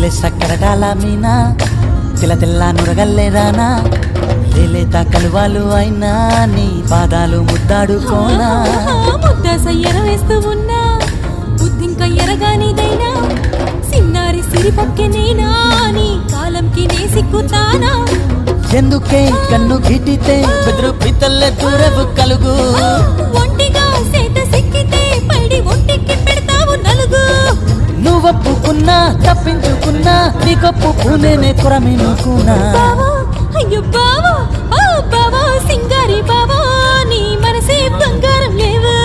తెల్లె సక్కరడాల మీనా తెల్ల తెల్ల నురగల్లేదానా లేలేత కలువాలు అయినా నీ పాదాలు ముద్దాడుకోనా ముద్ద సయ్యర వేస్తూ ఉన్నా బుద్ధింక ఎరగానిదైనా సిన్నారి సిరిపక్కె నేనా నీ కాలంకి నే సిక్కుతానా ఎందుకే కన్ను గిటితే బెదురు పితల్లె దూరపు కలుగు ఒంటిగా సేత సిక్కితే పైడి ఒంటికి పెడతావు నలుగు నువ్వొప్పుకున్నా తప్పించుకున్నా నీ కొప్పుకునే కొరమినుకున్నా బావా అయ్యో బావా ఓ బావా సింగారి బావా నీ మనసే బంగారం లేవు